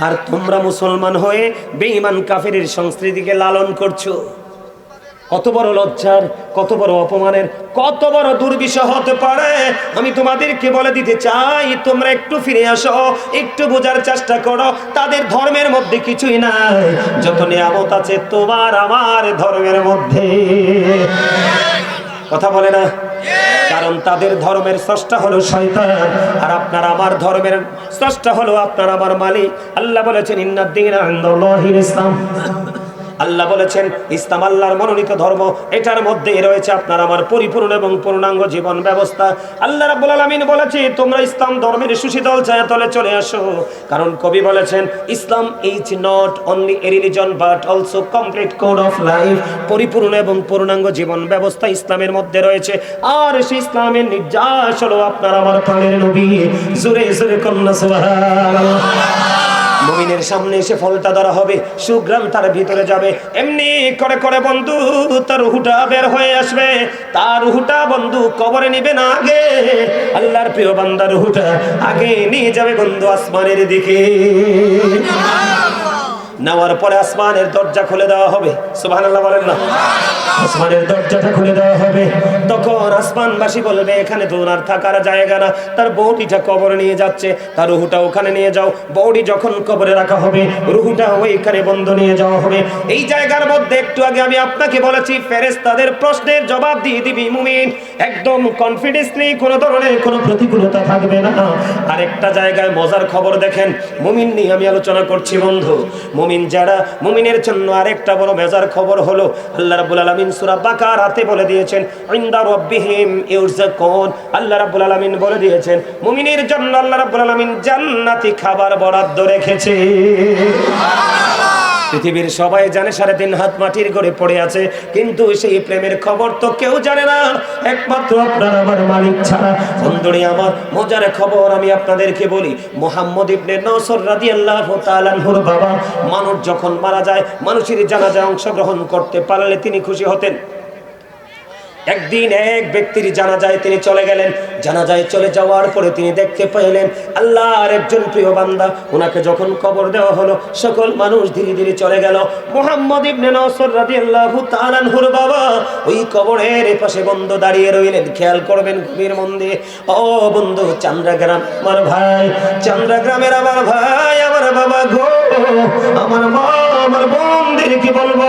আর তোমরা মুসলমান হয়ে বেঈমান কাফেরের সংস্কৃতিকে লালন করছো। কত বড় লজ্জার, কত বড় অপমানের, কত বড় দুর্বিষহ হতে পারে। আমি তোমাদেরকে বলে দিতে চাই, তোমরা একটু ফিরে আসো, একটু বোঝার চেষ্টা করো। তাদের ধর্মের মধ্যে কিছুই নাই, যত নিয়ামত আছে তোমার আমার ধর্মের মধ্যে। কথা বলে না? কারণ তাদের ধর্মের স্রষ্টা হলো শয়তান, আর আপনার আমার ধর্মের স্রষ্টা হলো আপনার আমার মালিক। আল্লাহ বলেছেন ইন্নাদ-দীনা ইনদাল্লাহিল ইসলাম। আল্লাহ বলেছেন ইসলাম আল্লাহর মনোনীত ধর্ম, এটার মধ্যে রয়েছে আপনার আমার পরিপূর্ণ এবং পূর্ণাঙ্গ জীবন ব্যবস্থা। আল্লাহ রাব্বুল আলামিন বলেছে তোমরা ইসলাম ধর্মের সুশীতল ছায়াতলে চলে আসো, কারণ কবি বলেছেন Islam is not only a religion but also complete code of life. পরিপূর্ণ এবং পূর্ণাঙ্গ জীবন ব্যবস্থা ইসলামের মধ্যে রয়েছে, আর সেই ইসলামের নির্যাস হলো আপনার আমার প্রাণের নবী। জোরে জোরে কন্যা সুবহানাল্লাহ। মুমিনের সামনে এসে ফলটা ধরা হবে, সুগ্রাম তার ভিতরে যাবে, এমনি করে করে বন্ধু তার রূহটা বের হয়ে আসবে। তার রূহটা বন্ধু কবরে নিবে না, আগে আল্লাহর প্রিয় বান্দার রূহটা আগে নিয়ে যাবে বন্ধু আসমানের দিকে। নেওয়ার পরে আসমানের দরজা খুলে দেওয়া হবে। সুবহানাল্লাহ বলেন না? আসমানের দরজাটা খুলে দেওয়া হবে, তখন আসমানবাসী বলবে এখানে তো ওনার থাকার জায়গা না, তার বডিটা কবরে নিয়ে যাচ্ছে, তার রুহুটা ওখানে নিয়ে যাও। বডি যখন কবরে রাখা হবে, রুহুটা ওইখানে বন্ধ নিয়ে যাওয়া হবে। এই জায়গার মধ্যে একটু আগে আমি আপনাকে বলেছি, ফেরেশতাদের প্রশ্নের জবাব দিয়ে দিবি মুমিন, একদম কনফিডেন্স নেই, কোনো ধরনের কোনো প্রতিকূলতা থাকবে না। আরেকটা জায়গায় মজার খবর দেখেন, মুমিন নিয়ে আমি আলোচনা করছি বন্ধু। মুমিন যারা, মুমিনের জন্য আরেকটা বড় মজার খবর হলো, আল্লাহ রাব্বুল আলামিন সূরা বাকারাতে বলে দিয়েছেন ইনদা রাব্বিহিম ইউরযাকুন। আল্লাহ রাব্বুল আলামিন বলে দিয়েছেন মুমিনের জন্য আল্লাহ রাব্বুল আলামিন জান্নাতি খাবার বরাদ্দ রেখেছে। পৃথিবীর সবাই জানে 3.5 হাত মাটির ঘরে পড়ে আছে, কিন্তু সেই প্রেমের খবর তো কেউ জানে না, একমাত্র আপনার আমার মালিক ছাড়া। বন্ধুরে আমার মজার খবর আমি আপনাদেরকে বলি, মুহাম্মদ ইবনে নসর রাদিয়াল্লাহু তাআলা আনহুর বাবা, মানুষ যখন মারা যায়, মানুষের জানাজায় অংশগ্রহণ করতে পারলে তিনি খুশি হতেন। একদিন এক ব্যক্তির জানাজায় তিনি চলে গেলেন। জানাজায় চলে যাওয়ার পরে তিনি দেখতে পেলেন আল্লাহর একজন প্রিয় বান্দা, ওনাকে যখন কবর দেওয়া হলো সকল মানুষ ধীরে ধীরে চলে গেল। মুহাম্মদ ইবনে নসর রাদিয়াল্লাহু তাআলা আনহুর বাবা ওই কবরের পাশে বন্ধু দাঁড়িয়ে রইলেন। খেয়াল করবেন গভীর মন দিয়ে। ও বন্ধু, চান্দ্রাগ্রাম আমার ভাই, চান্দ্রাগ্রামের আমার ভাই, আমার বাবা গো, আমার মা, আমার বোনদের কি বলবো,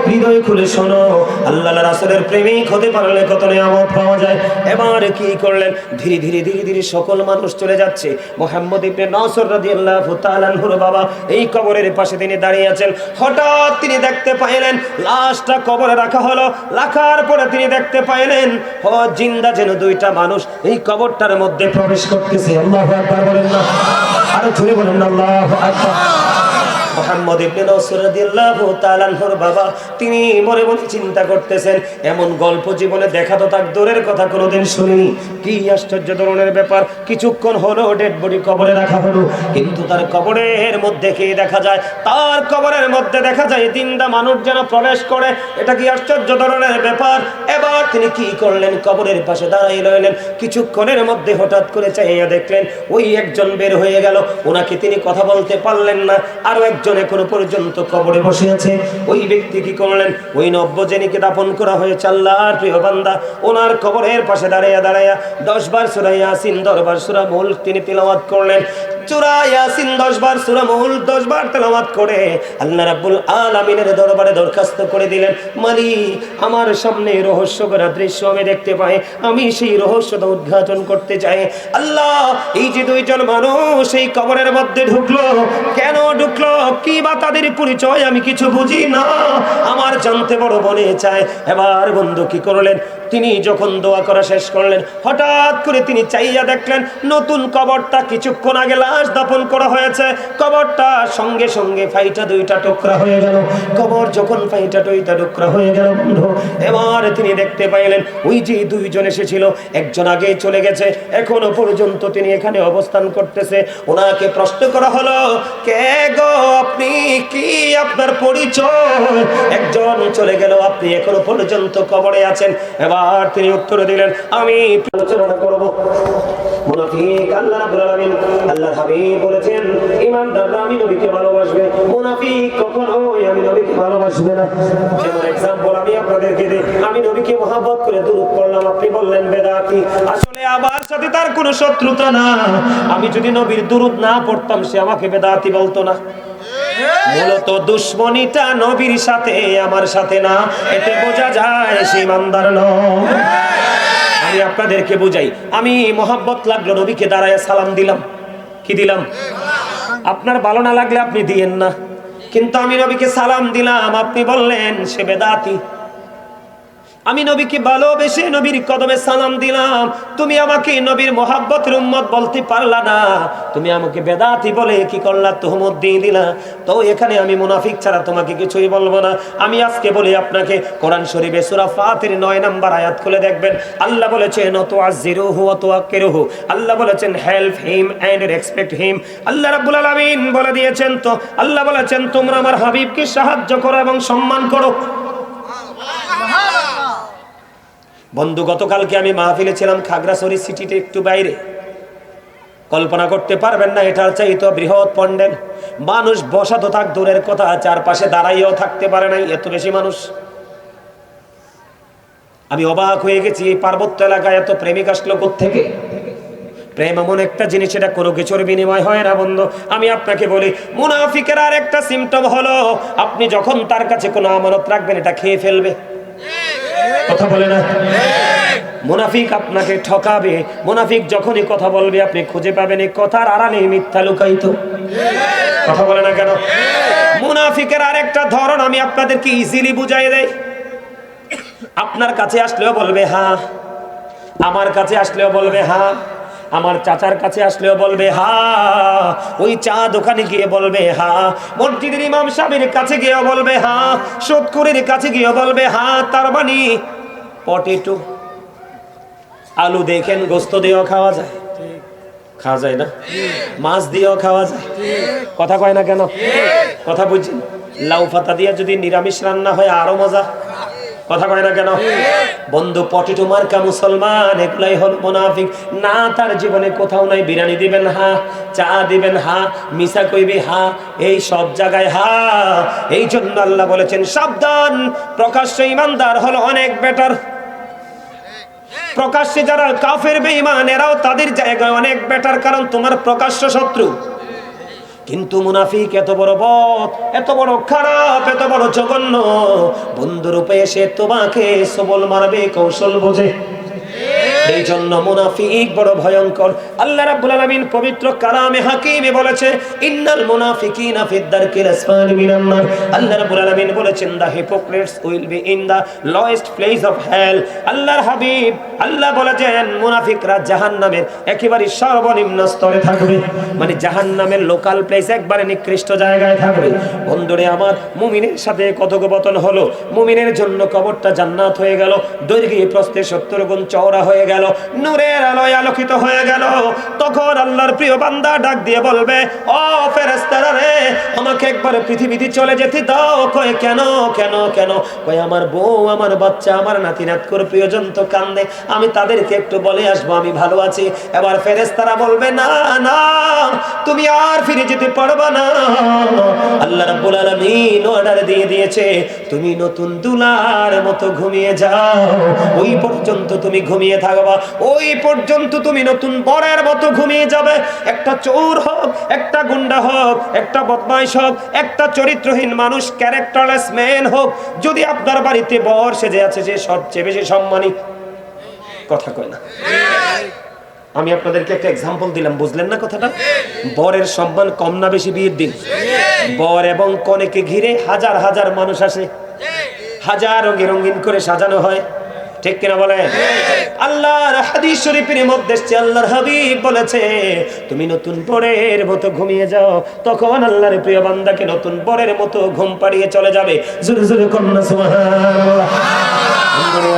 হৃদয় খুলে শোনো। আল্লাহ রাসূলের প্রেমিক হতে পারলে কত নিয়ামত পাওয়া যায়। এবার কি করলেন, ধীরে ধীরে ধীরে ধীরে সকল মানুষ চলে যাচ্ছে। মুহাম্মদ ইবনে নসর রাদিয়াল্লাহু তাআলা আনহুর বাবা এই কবরের পাশে তিনি দাঁড়িয়ে আছেন। হঠাৎ তিনি দেখতে পাইলেন লাশটা কবরে রাখা হলো। রাখার পরে তিনি দেখতে পাইলেন জিন্দা যেন দুইটা মানুষ এই কবরটার মধ্যে প্রবেশ করতেছে। আল্লাহু আকবার বলেন না, আরো জোরে বলেন না, আল্লাহু আকবার। মুহাম্মদ ইবনে নসর রাদিয়াল্লাহু তাআলা আনহুর বাবা তিনি মনে মনে চিন্তা করতেছেন, এমন গল্প জীবনে দেখা তো তার দূরের কথা কোনোদিন শুনিনি। কি আশ্চর্য ধরনের ব্যাপার, কিছুক্ষণ হলো ডেড বডি কবরে রাখা হলো, কিন্তু তার কবরের মধ্যে কি দেখা যায়, তার কবরের মধ্যে দেখা যায় জিন্দা মানুষ যেন প্রবেশ করে। এটা কি আশ্চর্য ধরনের ব্যাপার। এবার তিনি কি করলেন, কবরের পাশে দাঁড়াই রইলেন। কিছুক্ষণের মধ্যে হঠাৎ করে চাইয়া দেখলেন ওই একজন বের হয়ে গেল। ওনাকে তিনি কথা বলতে পারলেন না। আরো একজন এখনো পর্যন্ত কবরে বসে আছে। ওই ব্যক্তি কি করলেন, ওই নব্যজনীকে দাফন করা হয়েছে আল্লাহর প্রিয় বান্দা, ওনার কবরের পাশে দাঁড়াইয়া দাঁড়াইয়া 10 বার সূরা ইয়াসিন, 10 বার সূরা মুলক তিনি তিলাওয়াত করলেন। সূরা ইয়াসিন 10 বার, সূরা মুলক 10 বার তেলাওয়াত করে আল্লাহ রাব্বুল আলামিনের দরবারে দরখাস্ত করে দিলেন, মালিক আমার সামনে রহস্যকর দৃশ্য আমি দেখতে পাই, আমি সেই রহস্যটা উদ্ঘাটন করতে চাই। আল্লাহ, এই যে দুইজন মানুষ এই কবরের মধ্যে ঢুকলো, কেন ঢুকলো, কি বা তাদের পরিচয় আমি কিছু বুঝি না, আমার জানতে বড় মনে চায়। এবার বন্ধু কি করলেন, তিনি যখন দোয়া করা শেষ করলেন হঠাৎ করে তিনি চাইয়া দেখলেন নতুন কবরটা কিছুক্ষণ আগে লাশ দাফন করা হয়েছে, কবরটা সঙ্গে সঙ্গে ফাইটা দুইটা টুকরা হয়ে গেল। কবর যখন ফাইটা দুইটা টুকরা হয়ে গেল বন্ধু, এবার তিনি দেখতে পাইলেন ওই যে দুইজন এসেছিল, একজন আগে চলে গেছে, এখনো পর্যন্ত তিনি এখানে অবস্থান করতেছে। ওনাকে প্রশ্ন করা হলো, কে গো আপনি, কি আপনার পরিচয়? একজন চলে গেল, আপনি এখনো পর্যন্ত কবরে আছেন। এবার তিনি উত্তর দিলেন, আমি আলোচনা করব মুনাফিক। আল্লাহ রাব্বুল আলামিন, আল্লাহর হাবিব বলেছেন ঈমানদাররা আমি নবীকে ভালোবাসবে, মুনাফিক কখনোই আমি নবীকে ভালোবাসবে না। যেমন एग्जांपल আমি আপনাদেরকে দিই, আমি নবীকে মহব্বত করে দুরূদ পড়লাম, আপনি বললেন বেদাতি। আসলে আমার সাথে তার কোনো শত্রুতা না, আমি যদি নবীর দুরূদ না পড়তাম সে আমাকে বেদাতি বলতো না। মূলত দুশ্মনীটা নবীর সাথে আমার সাথে না, এতে বোঝা যায় সে ইমানদার নয়। আমি আপনাদেরকে বুঝাই, আমি মহব্বত লাগলো নবীকে দাঁড়ায় সালাম দিলাম, কি দিলাম, আপনার ভালো না লাগলে আপনি দিয়েন না, কিন্তু আমি নবীকে সালাম দিলাম, আপনি বললেন সে বেদাতি। আমি নবীকে ভালোবেসে নবীর কদমে সালাম দিলাম, তুমি আমাকে নবীর মহব্বতের উম্মত বলতে পারলা না, তুমি আমাকে বেদাতি বলে কি করলা, তুহমত দিয়ে দিলা। তো এখানে আমি মুনাফিক ছাড়া তোমাকে কিছুই বলবো না। আমি আজকে বলি আপনাকে, কোরআন শরীফে সূরা ফাতির 9 নম্বর আয়াত খুলে দেখবেন, আল্লাহ বলেছেন তুআজ্জিরুহু ওয়া তুআক্কিরুহু, আল্লাহ বলেছেন help him and respect him. আল্লাহ রাব্বুল আলামিন বলে দিয়েছেন, তো আল্লাহ বলেছেন তোমরা আমার হাবিবকে সাহায্য করো এবং সম্মান করো। বন্ধু, গতকালকে আমি মাহফিলে ছিলাম খাগড়াছড়ি সিটিতে একটু বাইরে, কল্পনা করতে পারবেন না এটার চাইতে বৃহৎ প্যান্ডেল, মানুষ বসা তো থাক দূরের কথা, চারপাশে দাঁড়াইও থাকতে পারে নাই, এত বেশি মানুষ। আমি অবাক হয়ে গেছি, এই পার্বত্য এলাকায় এত প্রেমিক আসলো কোত্থেকে? প্রেম এমন একটা জিনিস, এটা কোনো কিছুর বিনিময় হয় না বন্ধু। আমি আপনাকে বলি, মুনাফিকের আর একটা সিম্পটম হলো, আপনি যখন তার কাছে কোনো আমানত রাখবেন এটা খেয়ে ফেলবে। কথা বলে না, মুনাফিক আপনাকে ঠকাবে। মুনাফিক যখনই কথা বলবে আপনি খুঁজে পাবেন এই কথার আড়ালে মিথ্যা লুকায়িত। কথা বলে না কেন? মুনাফিকের আরেকটা ধরন আমি আপনাদেরকে ইজিলি বুঝাই দেই। আপনার কাছে আসলেও বলবে হ্যাঁ, আমার কাছে আসলেও বলবে হ্যাঁ, আমার চাচার কাছে আসলেও বলবে হ্যাঁ, ওই চা দোকানে গিয়ে বলবে হ্যাঁ, মসজিদের ইমাম সাহেবের কাছে গিয়েও বলবে হ্যাঁ, সুদখোরের কাছে গিয়েও বলবে হ্যাঁ। তার মানে পটেটো, আলু দেখেন গোস্ত দিয়েও খাওয়া যায়, খাওয়া যায় না, মাছ দিয়েও খাওয়া যায়। কথা কয় না কেন? কথা বুঝছেন? লাউ পাতা দিয়ে যদি নিরামিষ রান্না হয় আরো মজা। কথা কয় না কেন? বন্ধু পটেটো মার্কা মুসলমান, এগুলাই হল মুনাফিক। না তার জীবনে কোথাও নাই বিরিয়ানি দিবেন হা, চা দিবেন হা, মিশা কইবে হা, এই সব জায়গায় হা। এই জন্য আল্লাহ বলেছেন সাবধান, প্রকাশ্য ইমানদার হলো অনেক বেটার। প্রকাশ্যে যারা কাফের বেঈমান এরাও তাদের জায়গায় অনেক বেটার, কারণ তোমার প্রকাশ্য শত্রু। কিন্তু মুনাফিক এত বড় বদ, এত বড় খারাপ, এত বড় জঘন্য, বন্ধুরূপে এসে তোমাকে সবল মারবে, কৌশল বোঝে। এই জন্য মুনাফিক বড় ভয়ঙ্কর। আল্লাহ রাব্বুল আলামিন পবিত্র কালামে হাকিমে বলেছে ইন্নাল মুনাফিকিনা ফিদ দারকিল আসফালি মিনান নার। আল্লাহ রাব্বুল আলামিন বলেছেন the hypocrites will be in the lowest place of hell. আল্লাহর হাবিব আল্লাহ বলেছেন মুনাফিকরা জাহান্নামের একেবারে সর্বনিম্ন স্তরে থাকবে, মানে জাহান্নামের লোকাল প্লেস, একবারে নিকৃষ্ট জায়গায় থাকবে। বন্ধুরে আমার, মুমিনের সাথে কথোপকথন হলো, মুমিনের জন্য কবরটা জান্নাত হয়ে গেল, দৈর্ঘ্যে প্রস্থে 70 গুণ চওড়া হয়ে গেল, নূরের আলোয় আলোকিত হয়ে গেল। তখন আল্লাহর প্রিয় বান্দা ডাক দিয়ে বলবে, ও ফেরেশতারা রে, আমাকে একবার পৃথিবীতে চলে যেতে দাও। কয় কেন কেন কেন? কয় আমার বউ, আমার বাচ্চা, আমার নাতি নাতকুর প্রিয়জন তো কান্দে, আমি তাদেরকে একটু বলে আসবো আমি ভালো আছি। এবার ফেরেশতারা বলবে না না, তুমি আর ফিরে যেতে পারবা না। আল্লাহ রাব্বুল আলামিন অর্ডার দিয়ে দিয়েছে, তুমি নতুন দুলার মতো ঘুমিয়ে যাও, ওই পর্যন্ত তুমি ঘুমিয়ে থাকবা, ওই পর্যন্ত তুমি নতুন বরের মতো ঘুমিয়ে যাবে। একটা চোর হোক, একটা গুন্ডা হোক, একটা বদমাইশ হোক, একটা চরিত্রহীন মানুষ, ক্যারেক্টারলেস ম্যান হোক, যদি আপনার বাড়িতে বর সেজে আছে, যে সবচেয়ে বেশি সম্মানী। কথা কয় না? আমি আপনাদেরকে একটা এক্সাম্পল দিলাম, বুঝলেন না কথাটা? বরের সম্মান কম না বেশি বিয়ের দিন? বর এবং কনেকে ঘিরে হাজার হাজার মানুষ আসে, হাজার রঙে রঙিন করে সাজানো হয়, ঠিক কিনা বলে? আল্লাহর হাদিস শরীফের মধ্যে এসেছে, আল্লাহর হাবিব বলেছে তুমি নতুন বরের মতো ঘুমিয়ে যাও। তখন আল্লাহর প্রিয় বান্দাকে নতুন বরের মতো ঘুম পাড়িয়ে চলে যাবে। জোরে জোরে কন্যা সুবহানাল্লাহ।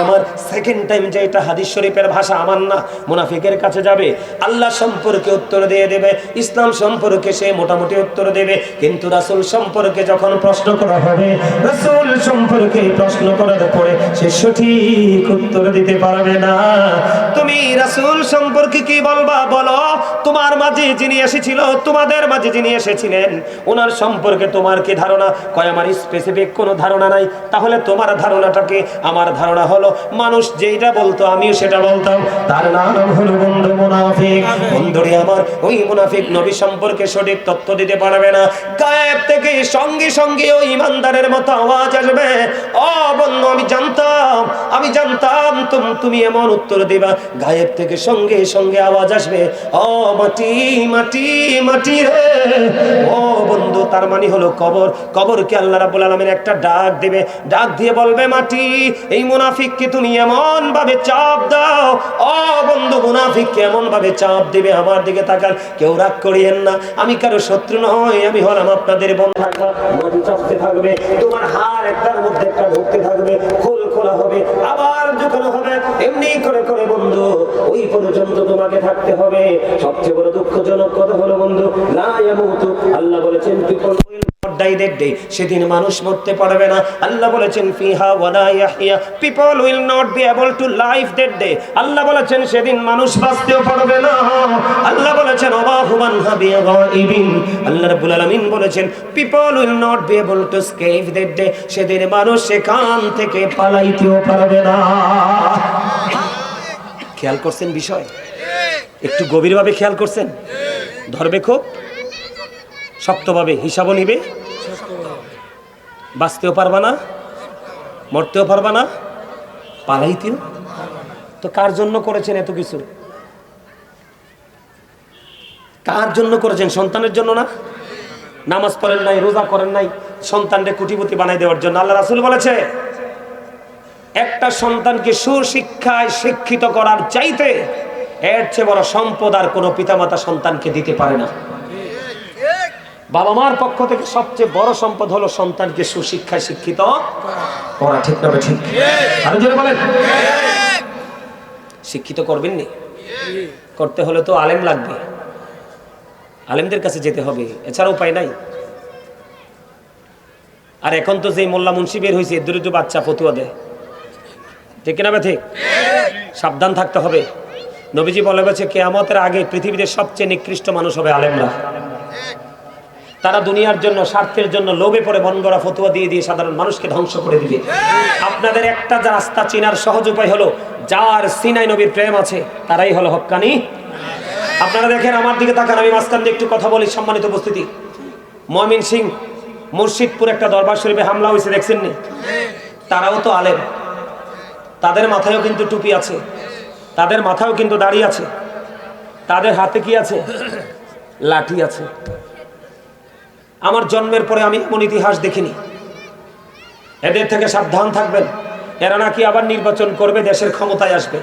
আমার সেকেন্ড টাইম যে এটা হাদিস শরীফের ভাষা আমার না, মুনাফিকের কাছে যাবে, আল্লাহ সম্পর্কে উত্তর দিয়ে দেবে, ইসলাম সম্পর্কে সে মোটামুটি উত্তর দেবে, কিন্তু রাসূল সম্পর্কে যখন প্রশ্ন করা হবে, রাসূল সম্পর্কে প্রশ্ন করার পরে সে সঠিক উত্তর দিতে পারবে না। তুমি রাসূল সম্পর্কে কি বলবা? বলো তোমার মাঝে যিনি এসেছিল, তোমাদের মাঝে যিনি এসেছিলেন, ওনার সম্পর্কে তোমার কি ধারণা? কয় আমার স্পেসিফিক কোনো ধারণা নাই। তাহলে তোমার ধারণাটা কি? আমার ধারণা হলো মানুষ যেটা বলতো আমিও সেটা বলতাম, তার নাম হলো বন্ধু মুনাফিক। বন্ধুরে আমার, ওই মুনাফিক নবী সম্পর্কে সঠিক তথ্য দিতে পারবে না। গায়েব থেকে সঙ্গে সঙ্গে ওই ইমানদারের মতো আওয়াজ আসবে, ও বন্ধু আমি জানতাম তুমি এমন উত্তর দিবা। গায়েব থেকে সঙ্গে সঙ্গে আওয়াজ আসবে, ও মাটি মাটি মাটি রে। ও বন্ধু, তার মানে হলো কবর। কবরকে আল্লাহ রাব্বুল আলামিন একটা ডাক দিবে, ডাক দিয়ে বলবে মাটি, এই মুনাফিককে তুমি এমন ভাবে চাপ দাও। ও বন্ধু, মুনাফিককে এমন ভাবে চাপ দিবে, আমার দিকে তাকান, কেউ রাগ করিয়েন না, আমি কারো শত্রু নই, আমি হলাম আপনাদের বন্ধু। মাটি চাপতে থাকবে, তোমার হাড় একটার মধ্যে একটা ঢুকতে থাকবে, খোল খোলা হবে, আবার ঢুকানো হবে, এমনি করে করে বন্ধু ওই পর্যন্ত তোমাকে থাকতে হবে। সবচেয়ে বড় দুঃখজনক কথা হলো বন্ধু, লা ইয়ামুতু, আল্লাহ বলেছেন people will not die that day, সেদিন মানুষ মরতে পারবে না। আল্লাহ বলেছেন ফিহা ওয়ালা ইয়াহইয়া, people will not be able to live that day, আল্লাহ বলেছেন সেদিন মানুষ বাঁচতেও পারবে না। আল্লাহ বলেছেন ওয়াহু মান হাবিয়া গায়বিন, আল্লাহ রাব্বুল আলামিন বলেছেন people will not be able to escape that day, সেদিন মানুষ সেখান থেকে পালাইতেও পারবে না। খেয়াল করছেন বিষয়? একটু গভীরভাবে খেয়াল করছেন? ধরবে খুব শক্তভাবে, হিসাবও নিবে, বাঁচতেও পারবা না, মরতেও পারবা না, পালাইতেও। তো কার জন্য করেছেন এত কিছু? কার জন্য করেছেন? সন্তানের জন্য না? নামাজ পড়েন নাই, রোজা করেন নাই সন্তানকে কোটিপতি বানাই দেওয়ার জন্য? আল্লাহ রাসূল বলেছে একটা সন্তানকে সুশিক্ষায় শিক্ষিত করার চাইতে এর চেয়ে বড় সম্পদ আর কোনো পিতামাতা সন্তানকে দিতে পারে না। বাবা মার পক্ষ থেকে সবচেয়ে বড় সম্পদ হলো সন্তানকে সুশিক্ষায় শিক্ষিত করা। ঠিক না ঠিক? আরো জোরে বলেন। শিক্ষিত করবেন নি? করতে হলে তো আলেম লাগবে, আলেমদের কাছে যেতে হবে, এছাড়া উপায় নাই। আর এখন তো যে মোল্লা মুন্সি বের হয়েছে, দরিদ্র বাচ্চা ফতুয়া দেয়, ঠিক কিনা ঠিক? সাবধান থাকতে হবে। নবীজি বলে গেছে কিয়ামতের আগে পৃথিবীতে সবচেয়ে নিকৃষ্ট মানুষ হবে আলেমরা। তারা দুনিয়ার জন্য, স্বার্থের জন্য লোভে পড়ে মন গড়া ফতোয়া দিয়ে দিয়ে সাধারণ মানুষকে ধ্বংস করে দিবে। আপনাদের একটা রাস্তা চিনার সহজ উপায় হলো, যার সিনাই নবীর প্রেম আছে তারাই হলো হক্কানি। আপনারা দেখেন, আমার দিকে তাকান, আমি মাঝখান দিয়ে একটু কথা বলি। সম্মানিত উপস্থিতি, ময়মনসিং মুর্শিদপুর একটা দরবার শরীফে হামলা হয়েছে, দেখছেন নি? তারাও তো আলেম, তাদের মাথায়ও কিন্তু টুপি আছে, তাদের মাথায়ও কিন্তু দাড়ি আছে, তাদের হাতে কি আছে? লাঠি আছে। আমার জন্মের পরে আমি এমন ইতিহাস দেখিনি। এদের থেকে সাবধান থাকবেন। এরা নাকি আবার নির্বাচন করবে, দেশের ক্ষমতায় আসবে।